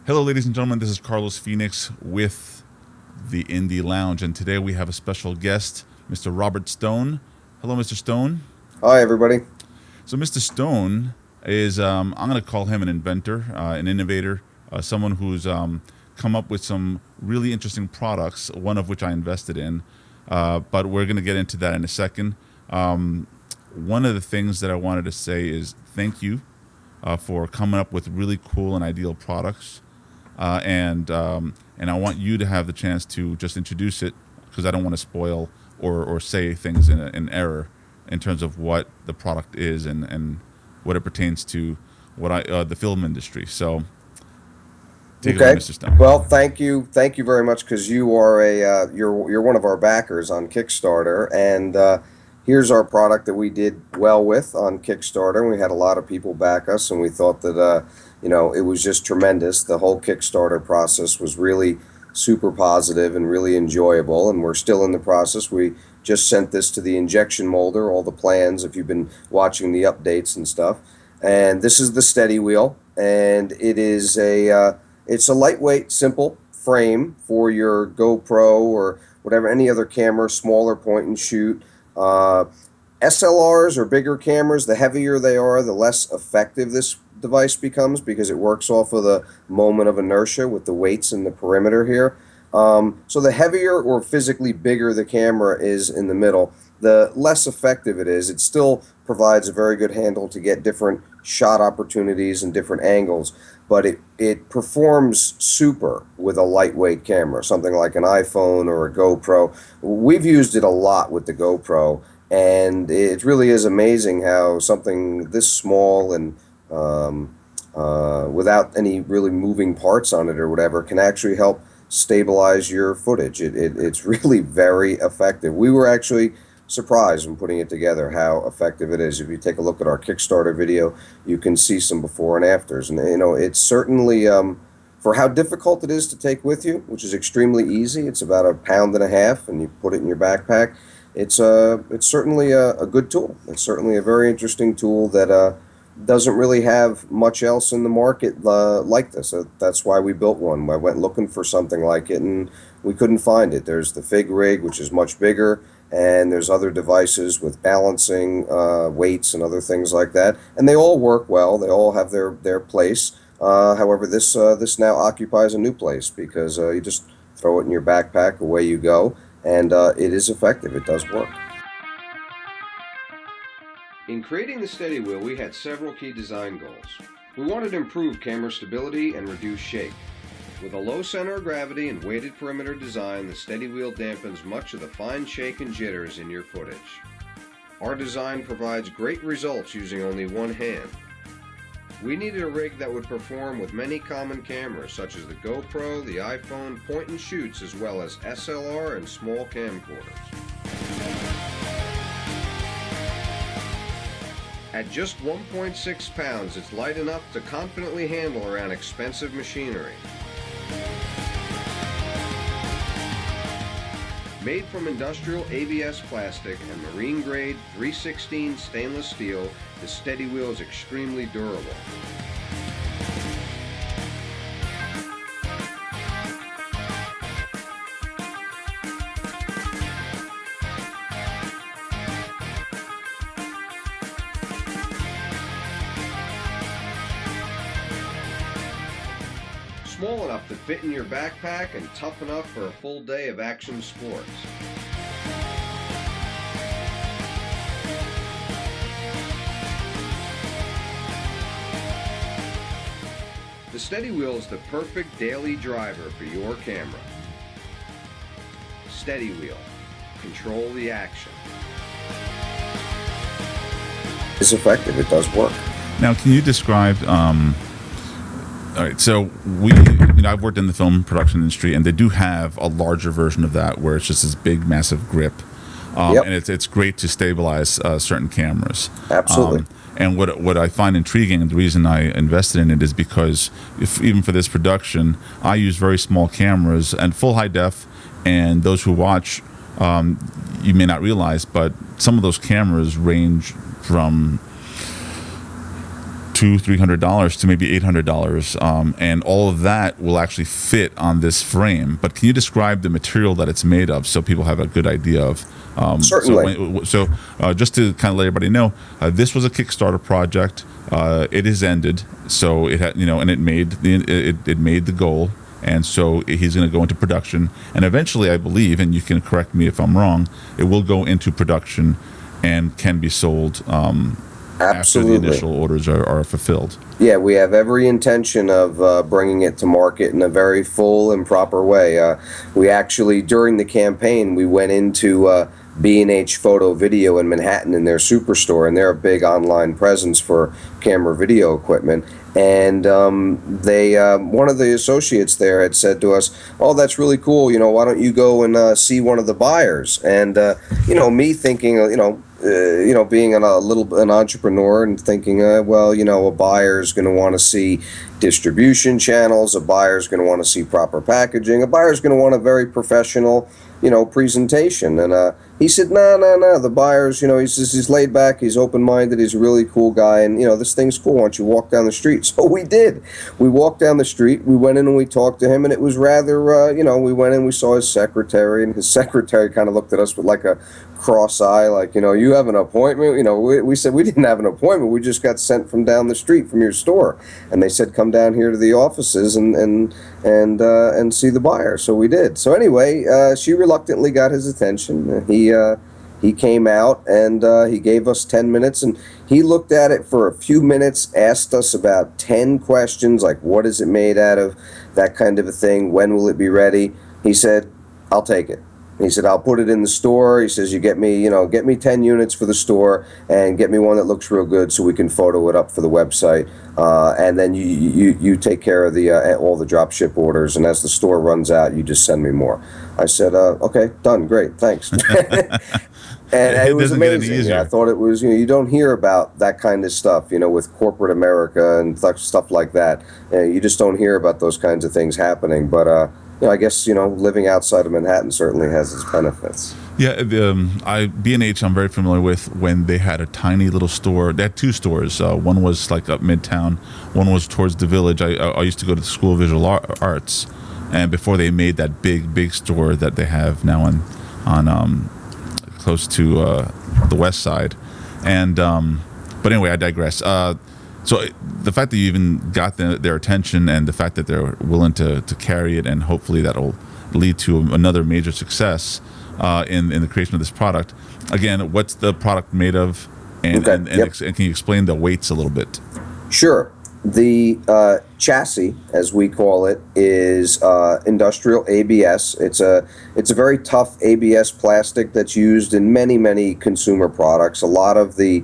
Hello, ladies and gentlemen. This is Carlos Phoenix with the Indie Lounge, and today we have a special guest, Mr. Robert Stone. Hello, Mr. Stone. Hi, everybody. So, Mr. Stone is, I'm going to call him an inventor, an innovator, someone who's come up with some really interesting products, one of which I invested in. But we're going to get into that in a second. One of the things that I wanted to say is thank you for coming up with really cool and ideal products. And I want you to have the chance to just introduce it because I don't want to spoil or say things in error in terms of what the product is and what it pertains to the film industry. So take it away, Okay. Mr. Stone. Well, thank you very much because you are you're one of our backers on Kickstarter, and here's our product that we did well with on Kickstarter. We had a lot of people back us, and we thought that it was just tremendous. The whole Kickstarter process was really super positive and really enjoyable, and we're still in the process. We just sent this to the injection molder, all the plans, if you've been watching the updates and stuff. And this is the steady wheel, and it's a lightweight, simple frame for your GoPro or whatever, any other camera, smaller point and shoot. SLRs or bigger cameras, the heavier they are, the less effective this device becomes because it works off of the moment of inertia with the weights in the perimeter here. So the heavier or physically bigger the camera is in the middle, the less effective it is. It still provides a very good handle to get different shot opportunities and different angles, but it performs super with a lightweight camera, something like an iPhone or a GoPro. We've used it a lot with the GoPro, and it really is amazing how something this small and without any really moving parts on it or whatever can actually help stabilize your footage. It's really very effective. We were actually surprised when putting it together how effective it is. If you take a look at our Kickstarter video, you can see some before and afters. And it's certainly for how difficult it is to take with you, which is extremely easy. It's about 1.5 pounds, and you put it in your backpack. It's certainly a good tool. It's certainly a very interesting tool that doesn't really have much else in the market like this. That's why we built one. I went looking for something like it, and we couldn't find it. There's the Fig Rig, which is much bigger, and there's other devices with balancing weights and other things like that, and they all work well. They all have their place. However, this now occupies a new place because you just throw it in your backpack, away you go, and it is effective. It does work. In creating the steady wheel, we had several key design goals. We wanted to improve camera stability and reduce shake. With a low center of gravity and weighted perimeter design, the steady wheel dampens much of the fine shake and jitters in your footage. Our design provides great results using only one hand. We needed a rig that would perform with many common cameras such as the GoPro, the iPhone, point and shoots, as well as SLR and small camcorders. At just 1.6 pounds, it's light enough to confidently handle around expensive machinery. Made from industrial ABS plastic and marine-grade 316 stainless steel, the steady wheel is extremely durable. Small enough to fit in your backpack and tough enough for a full day of action sports. The steady wheel is the perfect daily driver for your camera. Steady wheel. Control the action. It's effective. It does work. Now, can you describe? All right, so I've worked in the film production industry, and they do have a larger version of that where it's just this big, massive grip, Yep. and it's great to stabilize certain cameras. Absolutely. And what I find intriguing, and the reason I invested in it, is because even for this production, I use very small cameras and full high def, and those who watch, you may not realize, but some of those cameras range from $200-300 to maybe $800, and all of that will actually fit on this frame. But can you describe the material that it's made of so people have a good idea of? Certainly. So just to kind of let everybody know, this was a Kickstarter project. It has ended, so it had, and it made it made the goal, and so he's going to go into production, and eventually, I believe, and you can correct me if I'm wrong, it will go into production and can be sold. Absolutely. After the initial orders are fulfilled. Yeah, we have every intention of bringing it to market in a very full and proper way. We actually, during the campaign, we went into B&H Photo Video in Manhattan in their superstore, and they're a big online presence for camera video equipment. And they, one of the associates there had said to us, "Oh, that's really cool. Why don't you go and see one of the buyers?" And me thinking, being an entrepreneur and thinking, well, a buyer's going to want to see distribution channels, a buyer's going to want to see proper packaging, a buyer's going to want a very professional, presentation. And he said, no, the buyer's, he's laid back, he's open-minded, he's a really cool guy, and, this thing's cool. Why don't you walk down the street? So we did. We walked down the street, we went in and we talked to him, and it was rather, we went in, we saw his secretary, and his secretary kind of looked at us with like a cross eye, like, you have an appointment? We said we didn't have an appointment. We just got sent from down the street from your store, and they said come down here to the offices and see the buyer. So we did. So anyway, she reluctantly got his attention. He came out and he gave us 10 minutes, and he looked at it for a few minutes, asked us about 10 questions, like what is it made out of, that kind of a thing. When will it be ready? He said, "I'll take it." He said, "I'll put it in the store." He says, "You get me 10 units for the store, and get me one that looks real good so we can photo it up for the website. And then you take care of all the drop ship orders. And as the store runs out, you just send me more." I said, "Okay, done, great, thanks." And it was amazing. I thought it was, you don't hear about that kind of stuff, with corporate America and stuff like that. You just don't hear about those kinds of things happening. But I guess, living outside of Manhattan certainly has its benefits. Yeah, B&H I'm very familiar with when they had a tiny little store. They had two stores. One was like up Midtown. One was towards the Village. I used to go to the School of Visual Arts, and before they made that big store that they have now on close to the West Side. And but anyway, I digress. So the fact that you even got their attention, and the fact that they're willing to carry it, and hopefully that'll lead to another major success in the creation of this product. Again, what's the product made of, and can you explain the weights a little bit? Sure. The chassis, as we call it, is industrial ABS. It's a very tough ABS plastic that's used in many consumer products. A lot of the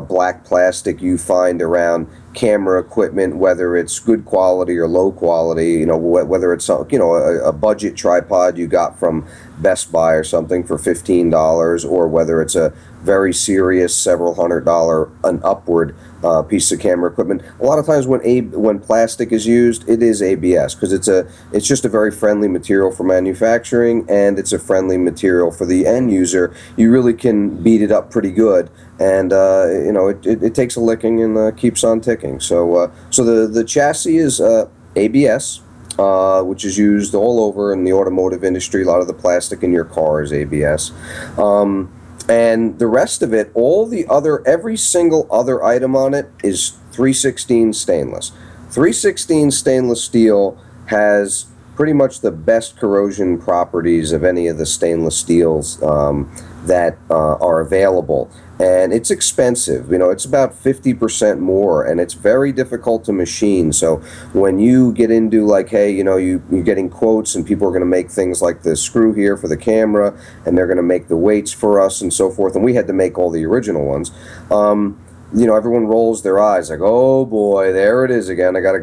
black plastic you find around camera equipment, whether it's good quality or low quality, whether it's a budget tripod you got from Best Buy or something for $15, or whether it's a very serious several $100 and upward piece of camera equipment. A lot of times when plastic is used, it is ABS, because it's just a very friendly material for manufacturing, and it's a friendly material for the end user. You really can beat it up pretty good, and it takes a licking and keeps on ticking. So the chassis is ABS. Which is used all over in the automotive industry. A lot of the plastic in your car is ABS. And the rest of it, every single other item on it is 316 stainless. 316 stainless steel has pretty much the best corrosion properties of any of the stainless steels that are available. And it's expensive. It's about 50% more, and it's very difficult to machine. So when you get into like, hey, you're getting quotes, and people are going to make things like the screw here for the camera, and they're going to make the weights for us and so forth, and we had to make all the original ones. Everyone rolls their eyes like, oh boy, there it is again. I got to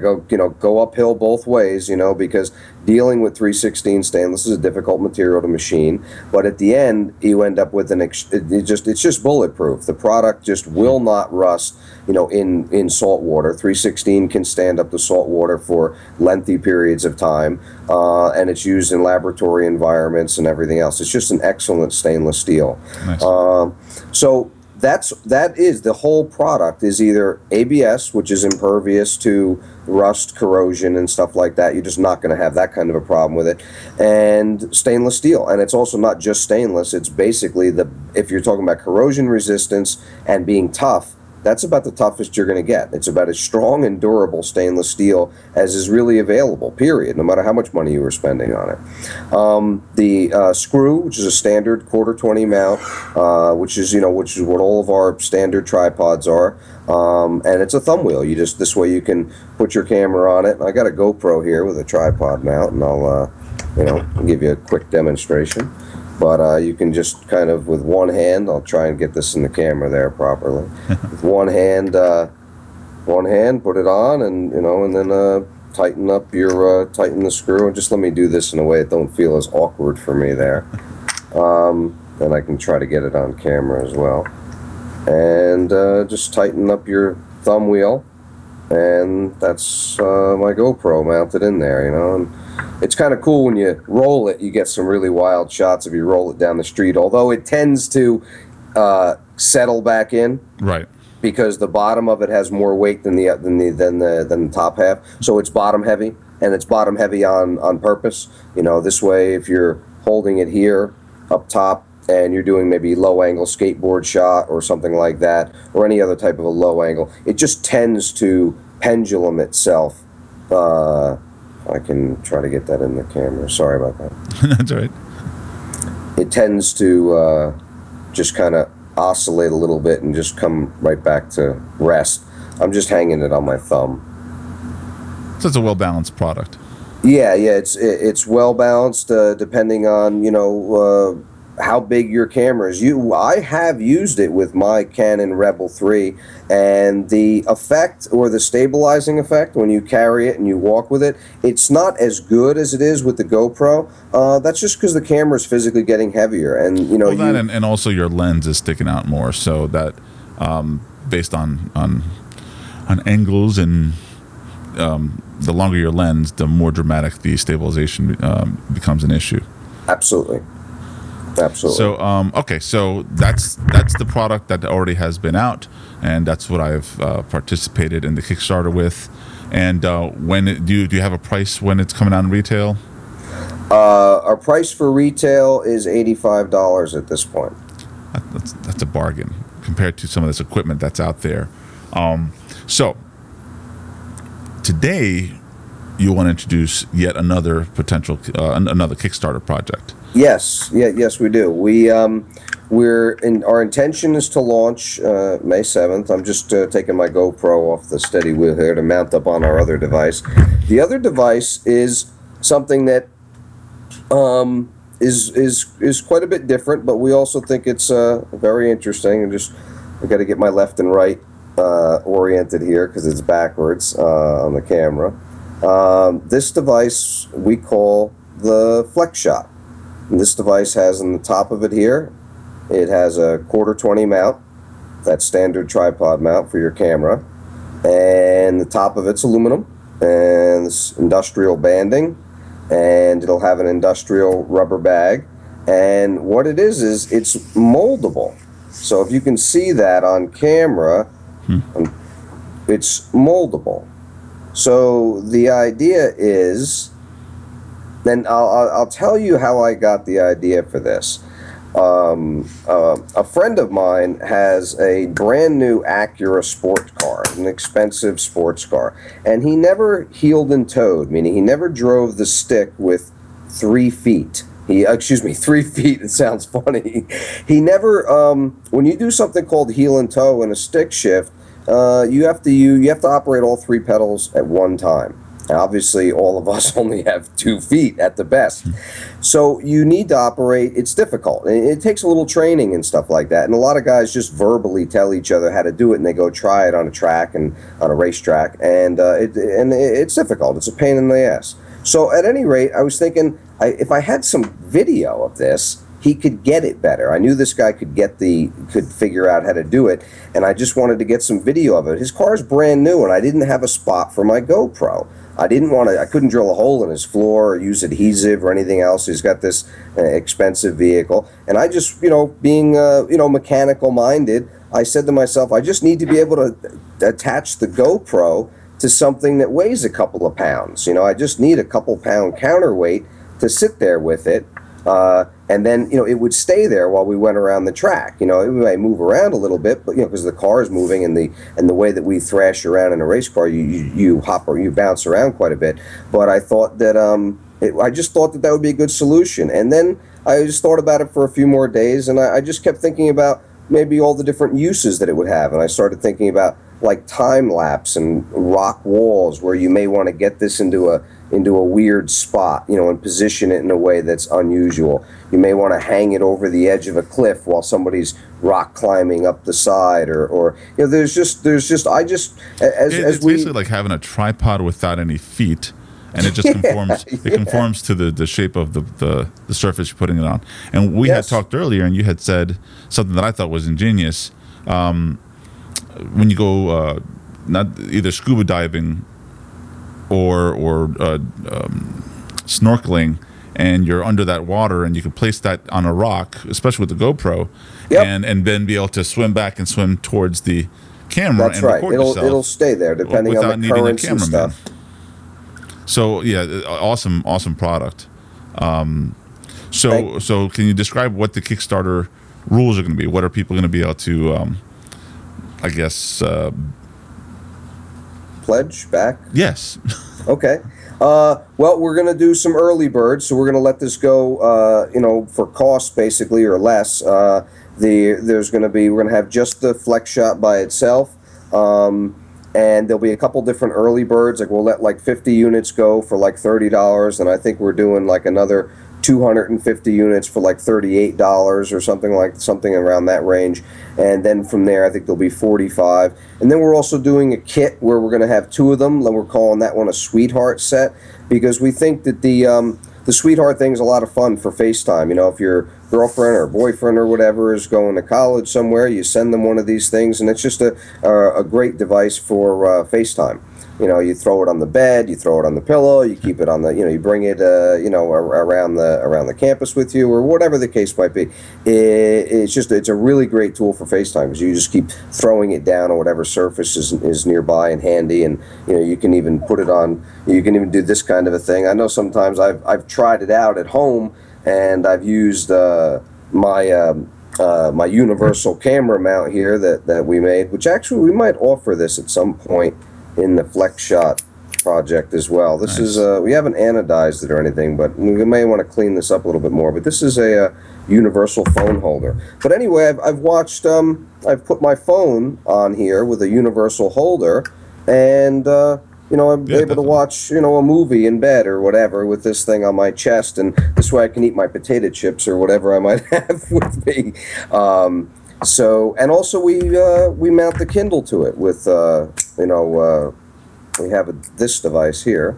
go uphill both ways, because dealing with 316 stainless is a difficult material to machine. But at the end, you end up with it's just bulletproof. The product just will not rust, in salt water. 316 can stand up to salt water for lengthy periods of time, and it's used in laboratory environments and everything else. It's just an excellent stainless steel. Nice. So that is the whole product is either ABS, which is impervious to rust, corrosion, and stuff like that. You're just not going to have that kind of a problem with it, and stainless steel. And it's also not just stainless. It's basically if you're talking about corrosion resistance and being tough, that's about the toughest you're going to get. It's about as strong and durable stainless steel as is really available, period, no matter how much money you were spending on it. The screw, which is a standard quarter 20 mount, which is what all of our standard tripods are, and it's a thumb wheel. This way you can put your camera on it. I got a GoPro here with a tripod mount, and I'll give you a quick demonstration. But you can just kind of, with one hand, I'll try and get this in the camera there properly. With one hand, put it on, and then tighten the screw. And just let me do this in a way that don't feel as awkward for me there. And I can try to get it on camera as well. And just tighten up your thumb wheel, and that's my GoPro mounted in there, And it's kind of cool when you roll it. You get some really wild shots if you roll it down the street. Although it tends to settle back in, Right. because the bottom of it has more weight than the top half. So it's bottom heavy, and it's bottom heavy on purpose. This way, if you're holding it here up top and you're doing maybe low angle skateboard shot or something like that, or any other type of a low angle, it just tends to pendulum itself. I can try to get that in the camera. Sorry about that. That's all right. It tends to just kind of oscillate a little bit and just come right back to rest. I'm just hanging it on my thumb. So it's a well-balanced product. Yeah, it's well balanced, depending on how big your camera is. I have used it with my Canon Rebel 3, and the effect, or the stabilizing effect, when you carry it and you walk with it, it's not as good as it is with the GoPro. That's just because the camera is physically getting heavier, and and also your lens is sticking out more, so that based on angles and the longer your lens, the more dramatic the stabilization becomes an issue. Absolutely. So so that's the product that already has been out, and that's what I've participated in the Kickstarter with. And when do you have a price when it's coming out in retail? Our price for retail is $85 at this point. That's a bargain compared to some of this equipment that's out there. So today you want to introduce yet another potential another Kickstarter project. Yes, we do. Our intention is to launch May 7th. I'm just taking my GoPro off the steady wheel here to mount up on our other device. The other device is something that is quite a bit different, but we also think it's very interesting. I got to get my left and right oriented here because it's backwards on the camera. This device we call the Flex Shot. And this device has on the top of it here, it has a quarter 20 mount, that standard tripod mount for your camera, and the top of it's aluminum, and it's industrial banding, and it'll have an industrial rubber bag, and what it is it's moldable. So if you can see that on camera, it's moldable. So the idea is, and I'll tell you how I got the idea for this. A friend of mine has a brand new Acura sport car, an expensive sports car, and he never heeled and toed, meaning he never drove the stick with 3 feet. 3 feet, it sounds funny. He never, when you do something called heel and toe in a stick shift, you have to operate all 3 pedals at one time. Now, obviously, all of us only have 2 feet at the best. So you need to operate. It's difficult. It takes a little training and stuff like that. And a lot of guys just verbally tell each other how to do it, and they go try it on a track and on a racetrack. And it's difficult. It's a pain in the ass. So at any rate, I was thinking, if I had some video of this, he could get it better. I knew this guy could figure out how to do it, and I just wanted to get some video of it. His car's brand new, and I didn't have a spot for my GoPro. I couldn't drill a hole in his floor or use adhesive or anything else. He's got this expensive vehicle. And I just, being, mechanical minded, I said to myself, I just need to be able to attach the GoPro to something that weighs a couple of pounds. I just need a couple pound counterweight to sit there with it. And then, it would stay there while we went around the track. It may move around a little bit, but, because the car is moving and the way that we thrash around in a race car, you hop or you bounce around quite a bit. But I thought that, I just thought that would be a good solution. And then I just thought about it for a few more days, and I just kept thinking about maybe all the different uses that it would have. And I started thinking about like time lapse and rock walls where you may want to get this into a weird spot, and position it in a way that's unusual. You may want to hang it over the edge of a cliff while somebody's rock climbing up the side, or it's basically like having a tripod without any feet, and it just conforms. Yeah. It conforms to the shape of the surface you're putting it on. And we had talked earlier, and you had said something that I thought was ingenious. When you go not either scuba diving or snorkeling, and you're under that water, and you can place that on a rock, especially with the GoPro, and then be able to swim back and swim towards the camera. That's and right. record yourself It'll stay there depending on the currents and stuff. So awesome product. So can you describe what the Kickstarter rules are going to be? What are people going to be able to, pledge back? Yes. Okay. Well, we're going to do some early birds, so we're going to let this go, for cost basically or less. We're going to have just the Flex Shot by itself, and there'll be a couple different early birds. Like we'll let like 50 units go for like $30, and I think we're doing like another 250 units for like $38 or something around that range. And then from there, I think there'll be 45. And then we're also doing a kit where we're going to have two of them, and we're calling that one a Sweetheart set, because we think that the Sweetheart thing's a lot of fun for FaceTime. If your girlfriend or boyfriend or whatever is going to college somewhere, you send them one of these things, and it's just a great device for FaceTime. You throw it on the bed, you throw it on the pillow, you keep it on the, you bring it, around the campus with you, or whatever the case might be. It's a really great tool for FaceTime, because you just keep throwing it down on whatever surface is nearby and handy, and you can even put it on. You can even do this kind of a thing. I know sometimes I've tried it out at home, and I've used my universal camera mount here that we made, which actually we might offer this at some point in the Flex Shot project as well. This is we haven't anodized it or anything, but we may want to clean this up a little bit more. But this is a universal phone holder. But anyway, I've watched. I've put my phone on here with a universal holder, and I'm able to watch a movie in bed or whatever with this thing on my chest, and this way I can eat my potato chips or whatever I might have with me. And also we mount the Kindle to it with we have this device here,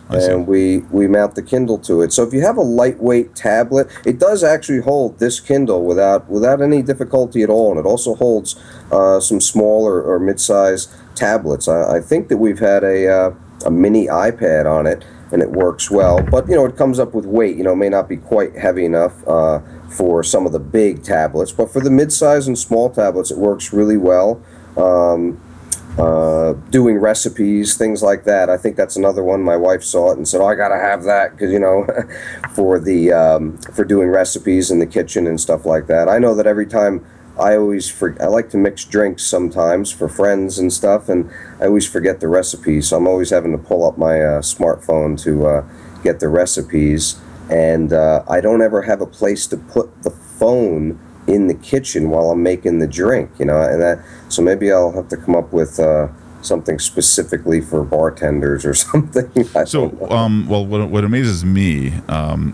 and we mount the Kindle to it. So if you have a lightweight tablet, it does actually hold this Kindle without any difficulty at all, and it also holds some small or mid-size tablets. I think that we've had a mini iPad on it, and it works well, but it comes up with weight. It may not be quite heavy enough for some of the big tablets, but for the mid-size and small tablets, it works really well. Doing recipes, things like that. I think that's another one. My wife saw it and said, "Oh, I gotta have that," because for doing recipes in the kitchen and stuff like that. I know that every time I like to mix drinks sometimes for friends and stuff, and I always forget the recipes, so I'm always having to pull up my smartphone to get the recipes, and I don't ever have a place to put the phone in the kitchen while I'm making the drink, so maybe I'll have to come up with something specifically for bartenders or something. Well, what amazes me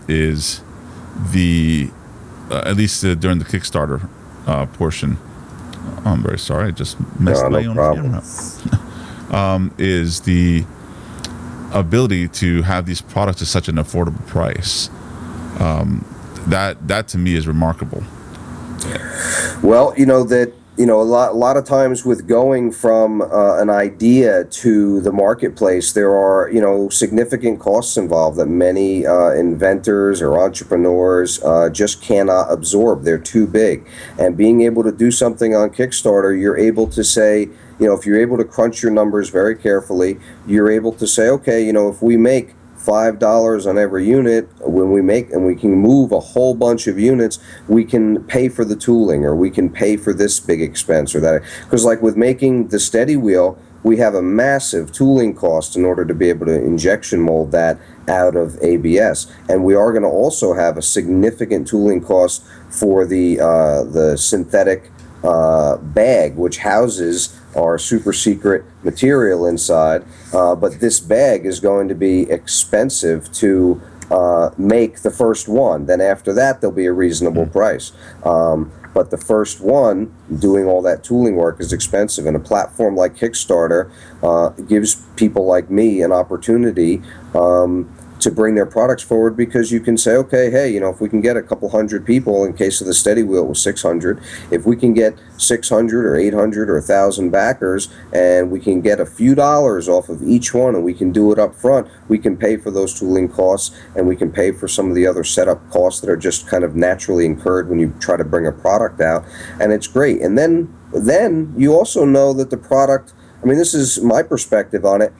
is the at least during the Kickstarter portion. Oh, I'm very sorry, I just messed my own camera up. Is the ability to have these products at such an affordable price. that to me is remarkable. Well, a lot of times with going from an idea to the marketplace, there are significant costs involved that many inventors or entrepreneurs just cannot absorb. They're too big, and being able to do something on Kickstarter, you're able to say, if you're able to crunch your numbers very carefully, you're able to say, okay, if we make $5 on every unit, when we make, and we can move a whole bunch of units, we can pay for the tooling, or we can pay for this big expense or that. Because like with making the steady wheel, we have a massive tooling cost in order to be able to injection mold that out of ABS, and we are going to also have a significant tooling cost for the synthetic bag, which houses our super secret material inside, but this bag is going to be expensive to make the first one. Then after that, there'll be a reasonable price. But the first one, doing all that tooling work, is expensive, and a platform like Kickstarter gives people like me an opportunity to bring their products forward, because you can say, okay, hey, if we can get a couple hundred people, in case of the steady wheel it was 600, if we can get 600 or 800 or 1,000 backers, and we can get a few dollars off of each one, and we can do it up front, we can pay for those tooling costs, and we can pay for some of the other setup costs that are just kind of naturally incurred when you try to bring a product out, and it's great. And then you also know that the product, this is my perspective on it,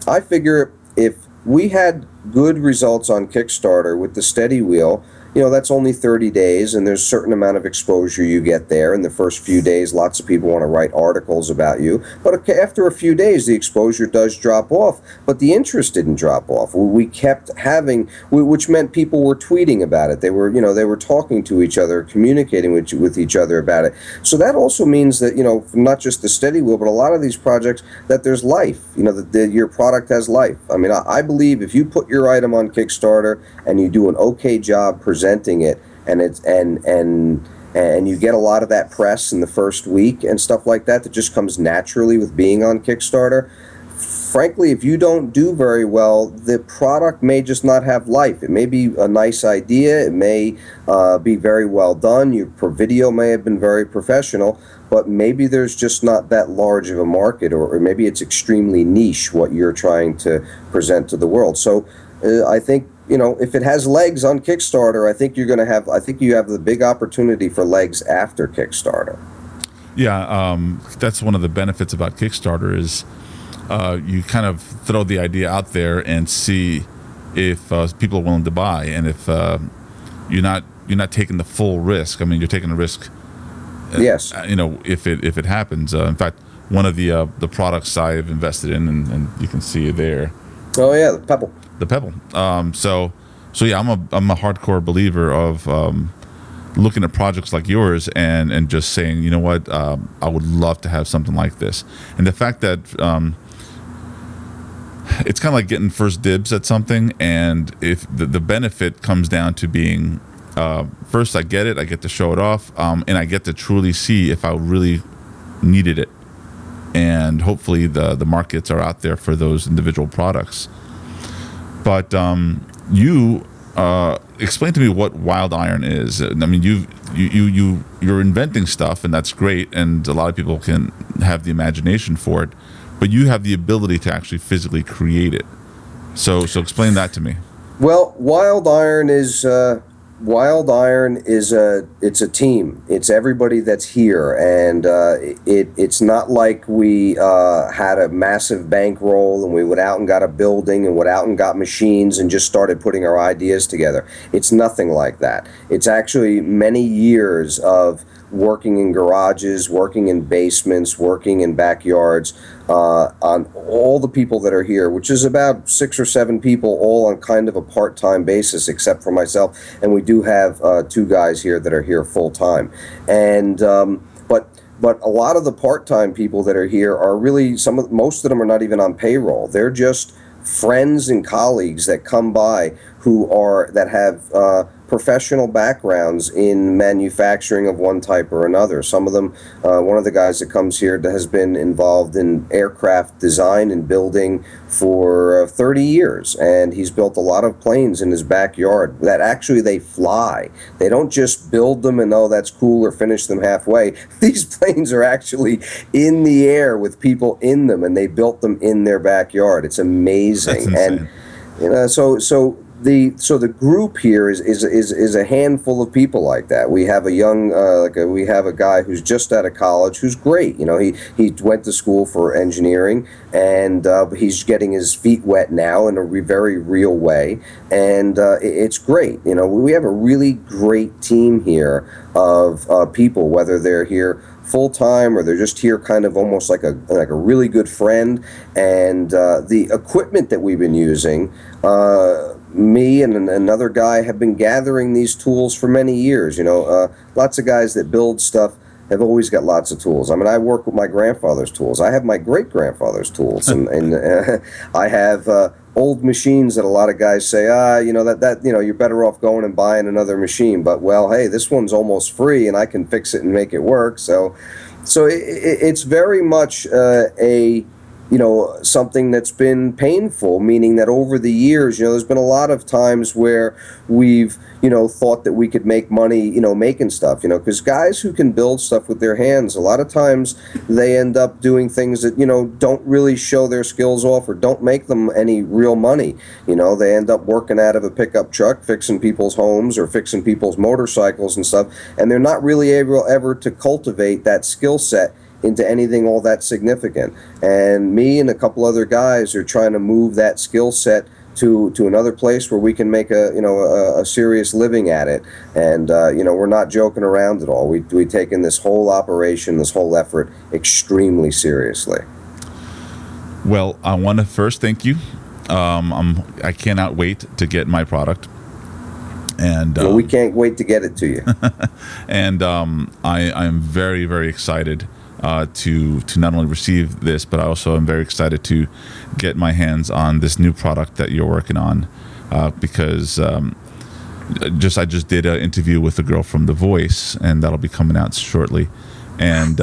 I figure if we had good results on Kickstarter with the steady wheel, that's only 30 days, and there's a certain amount of exposure you get there. In the first few days, lots of people want to write articles about you, but after a few days, the exposure does drop off, but the interest didn't drop off. We kept having, which meant people were tweeting about it. They were talking to each other, communicating with each other about it. So that also means that, not just the steady wheel, but a lot of these projects, that there's life, that your product has life. I believe if you put your item on Kickstarter and you do an okay job presenting it, and you get a lot of that press in the first week and stuff like that just comes naturally with being on Kickstarter. Frankly, if you don't do very well, the product may just not have life. It may be a nice idea, it may be very well done, your video may have been very professional, but maybe there's just not that large of a market, or maybe it's extremely niche what you're trying to present to the world. So I think, if it has legs on Kickstarter, I think you have the big opportunity for legs after Kickstarter. Yeah, that's one of the benefits about Kickstarter is you kind of throw the idea out there and see if people are willing to buy, and if you're not taking the full risk. You're taking a risk. Yes. If it happens. In fact, one of the products I've invested in, and you can see it there. Oh yeah, the Pebble. The Pebble. So yeah, I'm a hardcore believer of looking at projects like yours and just saying, you know what, I would love to have something like this. And the fact that it's kind of like getting first dibs at something, and if the benefit comes down to being first, I get to show it off, and I get to truly see if I really needed it, and hopefully the markets are out there for those individual products. But you explain to me what Wild Iron is. You're inventing stuff, and that's great, and a lot of people can have the imagination for it, but you have the ability to actually physically create it. So explain that to me. Well, Wild Iron is it's a team. It's everybody that's here, and it's not like we had a massive bankroll and we went out and got a building and went out and got machines and just started putting our ideas together. It's nothing like that. It's actually many years of working in garages, working in basements, working in backyards, on all the people that are here, which is about 6 or 7 people, all on kind of a part-time basis, except for myself. And we do have 2 guys here that are here full-time. And but a lot of the part-time people that are here are really most of them are not even on payroll. They're just friends and colleagues that come by that have professional backgrounds in manufacturing of one type or another. Some of them, one of the guys that comes here has been involved in aircraft design and building for 30 years, and he's built a lot of planes in his backyard that actually they fly. They don't just build them and, oh, that's cool, or finish them halfway. These planes are actually in the air with people in them, and they built them in their backyard. It's amazing. That's insane. And the group here is a handful of people like that. We have a young we have a guy who's just out of college who's great. He went to school for engineering, and he's getting his feet wet now in a very real way, and it's great. We have a really great team here of people, whether they're here full time or they're just here kind of almost like a really good friend. And the equipment that we've been using, me and another guy have been gathering these tools for many years. Lots of guys that build stuff have always got lots of tools. I mean, I work with my grandfather's tools. I have my great grandfather's tools, and I have old machines that a lot of guys say, you're better off going and buying another machine. But, well, hey, this one's almost free, and I can fix it and make it work. So it's very much something that's been painful, meaning that over the years, there's been a lot of times where we've, thought that we could make money, making stuff, because guys who can build stuff with their hands, a lot of times they end up doing things that, don't really show their skills off or don't make them any real money. They end up working out of a pickup truck, fixing people's homes or fixing people's motorcycles and stuff, and they're not really able ever to cultivate that skill set into anything all that significant. And me and a couple other guys are trying to move that skill set to another place where we can make a serious living at it. And we're not joking around at all. We taken this whole operation, this whole effort extremely seriously. Well, I want to first thank you. I cannot wait to get my product. And we can't wait to get it to you. And I'm very, very excited to not only receive this, but I also am very excited to get my hands on this new product that you're working on, because I just did an interview with a girl from The Voice, and that'll be coming out shortly. And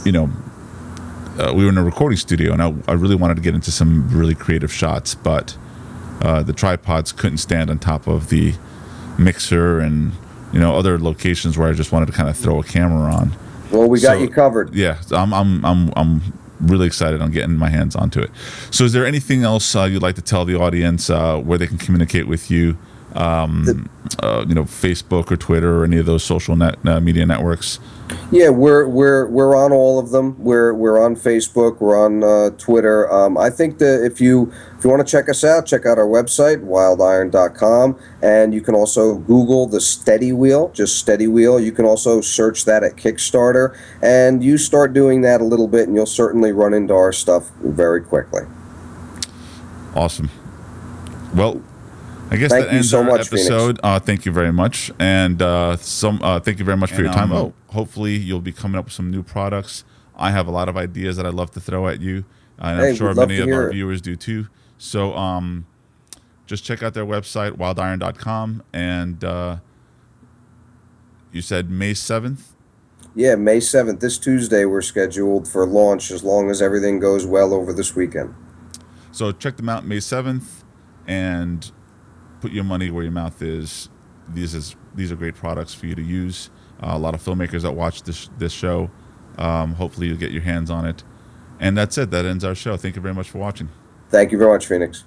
we were in a recording studio, and I really wanted to get into some really creative shots, but the tripods couldn't stand on top of the mixer and other locations where I just wanted to kind of throw a camera on. Well, we got you covered. Yeah, I'm really excited on getting my hands onto it. So, is there anything else you'd like to tell the audience where they can communicate with you? Facebook or Twitter or any of those social media networks? Yeah, we're on all of them. We're on Facebook. We're on Twitter. I think that if you want to check us out, check out our website, wildiron.com, and you can also Google the Steady Wheel, just Steady Wheel. You can also search that at Kickstarter, and you start doing that a little bit, and you'll certainly run into our stuff very quickly. Awesome. Well, I guess thank that you ends so our much, episode. Thank you very much, and thank you very much for your time. Hopefully, you'll be coming up with some new products. I have a lot of ideas that I'd love to throw at you, and I'm sure many of our viewers do too. So, just check out their website, wildiron.com, and you said May 7th. Yeah, May 7th. This Tuesday, we're scheduled for launch as long as everything goes well over this weekend. So check them out May 7th, and put your money where your mouth is. These are great products for you to use. A lot of filmmakers that watch this show, hopefully you'll get your hands on it. And that's it. That ends our show. Thank you very much for watching. Thank you very much, Phoenix.